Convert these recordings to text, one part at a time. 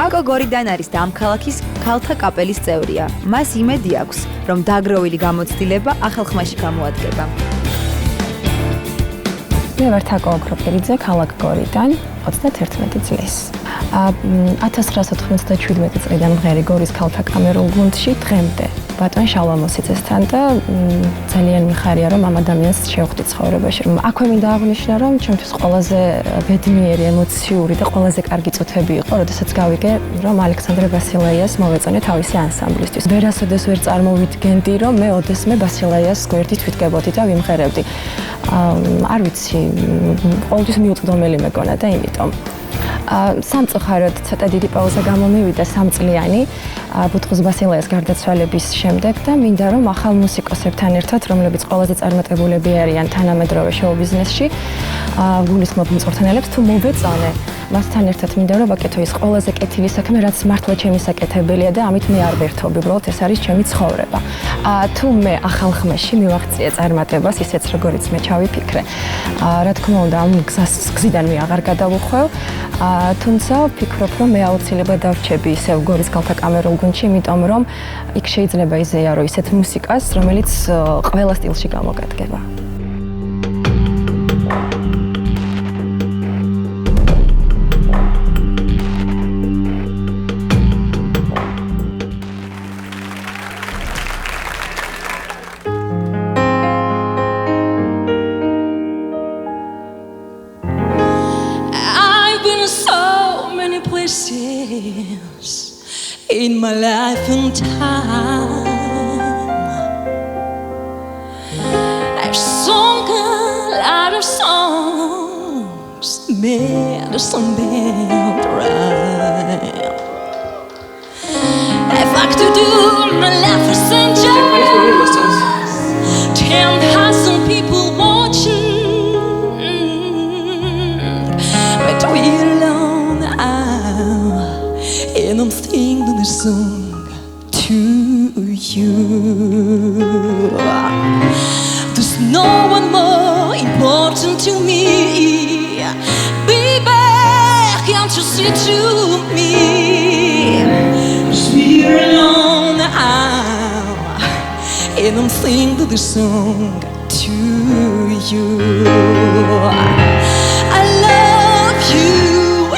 ვაკო გორიდან არის და ამ ქალაქის ქალთა კაპელის წევრია. მას იმედი აქვს, რომ დაგროვილი გამოცდილება ახალ ხმაში გამოადგება. მე ვარ თაკო ოქროპერიძე, ქალაქ გორიდან 31 წლის. 1997 წლიდან მღერი გორის ქალთა კამერულ გუნდში დღემდე. ბატონ შალვა მოსიძესთან და ძალიან მიხარია, რომ ამ ადამიანს შევხვდი ცხოვრებაში. აქვე მინდა აღვნიშნო, რომ ჩემთვის ყველაზე ბედნიერი, ემოციური და ყველაზე კარგი წუთები იყო, როდესაც გავიგე, რომ ალექსანდრე ბასილაიას მოვეწონე თავისი ანსამბლისთვის. ვერასოდეს ვერ წარმოვიდგენდი, რომ მე ოდესმე ბასილაიას გვერდით ვიდგებოდი და ვიმღერებდი. არ ვიცი, ყოველთვის მიუწვდომელი მეგონა და იმიტომ. სამწუხაროდ ცოტა დიდი პაუზა გამომივიდა 3 წლიანი ბუტყუს ბასილაიას გარდაცვალების შემდეგ და მინდა რომ ახალ მუსიკოსებთან ერთად, რომლებიც ყველაზე წარმატებულები არიან თანამედროვე შოუ-ბიზნესში, გულისხმობ მწვრთნელებს თუ მოვეწონე. მასთან ერთად მინდა რომ ვაკეთო ის ყველაზე კეთილი საქმე, რაც მართლა ჩემი საკეთებელია და ამით მე არ ვერთობ, უბრალოდ ეს არის ჩემი ცხოვრება. თუ მე ახალ ხმაში მივაღწია წარმატებას, ისეც როგორიც მე ჩავიფიქრე. რა თქმა უნდა, ამ გზიდან მე აღარ გადავუხვევ. თუმცა ვფიქრობ, რომ მე აუცილებლად დავრჩები ისევ გორის ქალთა კამერულ გუნდში, იმიტომ რომ იქ შეიძლება იზეარო ისეთ მუსიკას, რომელიც ყველა სტილში გამოგადგება. In my life and time, I've sung a lot of songs, made some bad rhyme. I've liked to do my life for St. John, 10,000 people watching, but we're alone now, and I'm singing this song to you. There's no one more important to me, baby, can't you see to me? 'Cause we're alone now, and I'm singing this song to you. I love you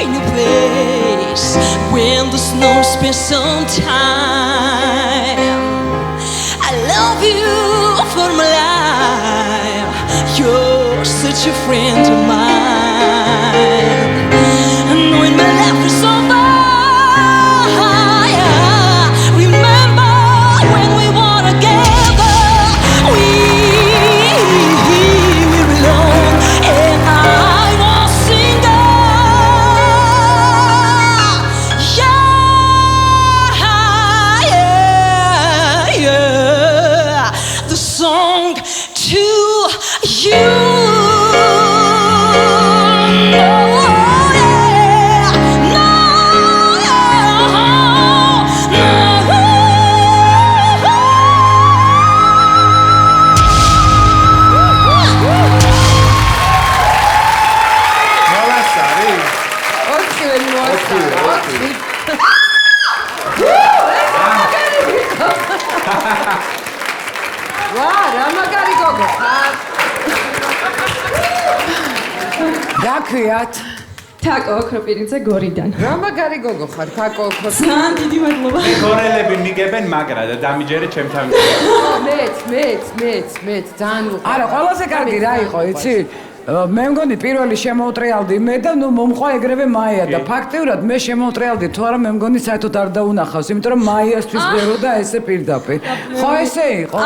in a place when there's no space on time. I love you for my life. You're such a friend of mine. And when my life is over, remember when we were together. We were alone and I was single. Yeah. The song to you. Rakyat. თაკო ოქროპერიძე გორიდან. რა მაგარი გოგო ხარ, თაკო ოქროპერიძე. ძალიან დიდი მადლობა. გორელები მიგებენ მაგრა და დამიჯერე ჩემთან. მეც ძალიან უყვარს. არა, ყველაზე კარგი რა იყო, იცი? მე მგონი პირველი შემოუტრიალდი მე და ნუ მომყვა ეგრევე მაია და ფაქტიურად მე შემოუტრიალდი თუ არა მე მგონი საერთოდ არ დაუნახავს, იმიტომ რომ მაიასთვის ვერო და ესე პირდაპირ. ხო ესე იყო?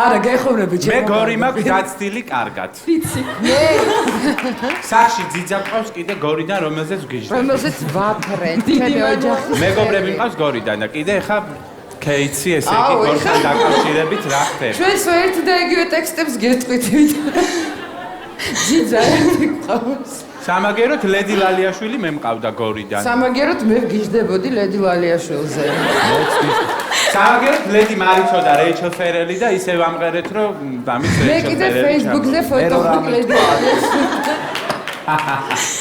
არა, გეხოვნები ჩემო. მე გორი მაქვს დაცდილი კარგად. ვიცი. სახში ძიძა ყავს კიდე გორიდან, რომელზეც ვგიჟდები. რომელზეც ვაფრენ. ჩემი ოჯახი. მეგობრები მყავს გორიდან და კიდე ხა კეიცი ესე იგი გორთან დაკავშირებით რა ხდება. ჩვენს ერთ და იგივე ტექსტებს გეტყვით. ძიძა ერთი ყავს. სამაგეროთ ლედი ლალიაშვილი მე მყავდა გორიდან. სამაგეროთ მე ვგიჟდებოდი ლედი ლალიაშვილზე. სამაგეროთ ლედი მარიცო და რეიჩელ ფერელი და ისე ვამღერეთ რომ ამის რეიჩელ ფერელი. მე კიდე Facebook-ზე ფოტო ვიყლედი.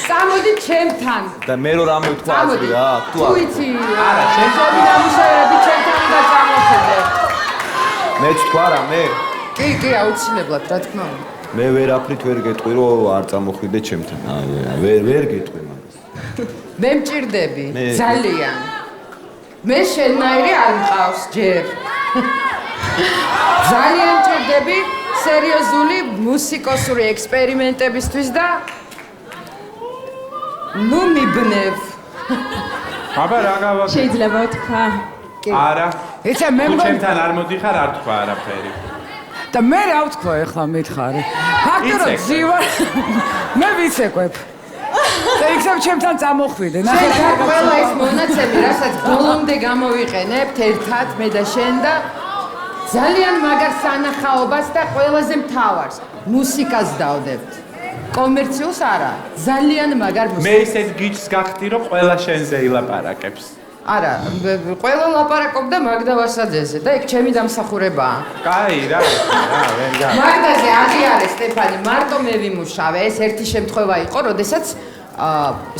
წამოდი ჩემთან. და მე რო რამე ვთქვა აზრი რა, თუ თუ იცი. არა, ჩემთან დამუშავებები ჩემთან უნდა წამოხედე. მე ვთქვა რა მე. კი, აუცილებლად, რა თქმა უნდა. მე ვერაფრით ვერ გეტყვი რომ არ წამოხვიდე ჩემთან. ვერ გეტყვი მაგას. მე მჭირდები, მე. ძალიან. მე შენნაირი არ მყავს ჯერ. ძალიან მჭირდები სერიოზული მუსიკოსური ექსპერიმენტებისთვის და ნუ მიბნევ. აბა რა გავაკეთე? შეიძლება თქვა. არა. იცი მე თუ მგონი ჩემთან არ მოდიხარ, არ თქვა არაფერი. და მე რა ვთქვა ახლა მითხარი. ფაქტორად ზივა მე ვიცეკვებ. და იქნებ ჩემთან წამოხვიდე. ნახე რა ყველა ეს მონაცემი, რასაც ბოლომდე გამოვიყენებთ ერთად მე და შენ და ძალიან მაგარ სანახაობას და ყველაზე მთავარს მუსიკას დავდებთ. კომერციულს არა, ძალიან მაგარ მე მუსიკას. ისეთ გიჩს გახდი, რომ ყველა შენზე ილაპარაკებს. არა, ყველა ლაპარაკობდა მაგდა ვასაძეზე და იქ ჩემი დამსახურებაა. კაი, რა, ვერ გა. მაგდაზე აღიარეს სტეფანი, მარტო მე ვიმუშავე, ეს ერთი შემთხვევა იყო, როდესაც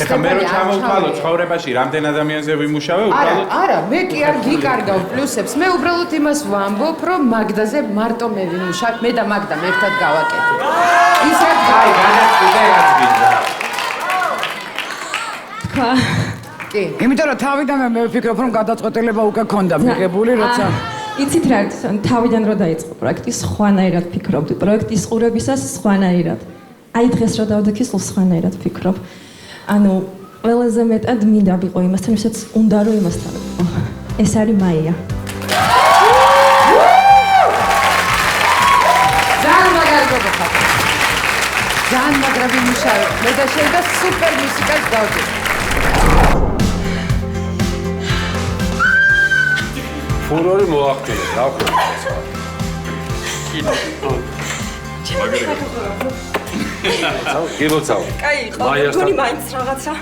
ეხლა მე რო ჩამოვთვალო ცხოვრებაში რამდენ ადამიანზე ვიმუშავე, უბრალოდ არა, მე კი არ გიკარგავ პლუსებს. მე უბრალოდ იმას ვამბობ, რომ მაგდაზე მარტო მე ვიმუშავე, მე და მაგდა ერთად გავაკეთე. ისეთ კაი, გადაწყვიტე რაც გინდა. თქვა. კი. იმიტომ რომ თავიდანვე მე ვფიქრობ, რომ გადაწყვეტილება უკვე ქონდა მიღებული, როცა იცით რა, თავიდან რო დაიწყო პროექტი, სხვანაირად ფიქრობდი. პროექტის ყურებისას სხვანაირად. აი დღეს რო დავდექი, სულ სხვანაირად ფიქრობ. ანუ ყველაზე მეტად მინდა ვიყო იმასთან, ვისაც უნდა რომ იმასთან ვიყო. ეს არის მაია. ძალიან მაგარი გოგოა. ძალიან მაგრები მუშავე. მე და შენ და სუპერ მუსიკას დავდივართ. ფურორი მოახდინე, რა ვქნა. კილოცავ. კაი, ხო, გონი მაინც რაღაცა.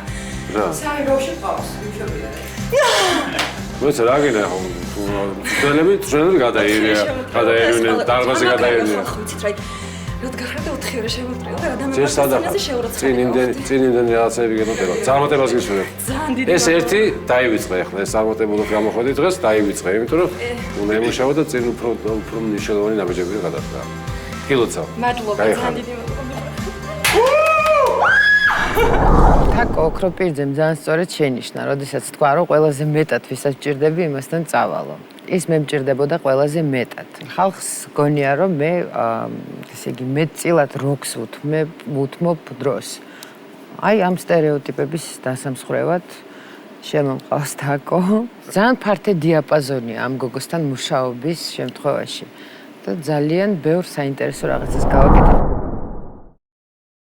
რა. საი როში ყავს, ვიჩობია. მოიცა რა გინდა ხო? ძველები გადაირინენ, დარბაზი გადაირინენ. რადგან ხარ და 4 ώρა შემოტრიალ და ჯერ სადახარ. ადამიანზე შეურაცხყოფა. წინ იმდენი რაღაცები გეტყვი. წარმატებას გისურვებ. ძალიან დიდი. ეს ერთი დაივიწყე ახლა, ეს წარმატებულად გამოходი დღეს დაივიწყე, იმიტომ რომ უნდა ემუშავა და წინ უფრო მნიშვნელოვანი ნაბიჯები გადადგა. კილოცავ. მადლობა, ძალიან დიდი მადლობა. თაკო ოქროპირძემ ძალიან სწორად შენიშნა, როდესაც თქვა, რომ ყველაზე მეტად ვისაც ჭირდები, იმასთან წავალო. ის მე მჭირდებოდა ყველაზე მეტად. ხალხს გონია, რომ მე ესე იგი მეტწილად როკს უთმობ დროს. აი ამ სტერეოტიპების დასამსხვრევად შემომყავს თაკო. ძალიან ფართე დიაპაზონია ამ გოგოსთან მუშაობის შემთხვევაში და ძალიან ბევრ საინტერესო რაღაცას გავაკეთე.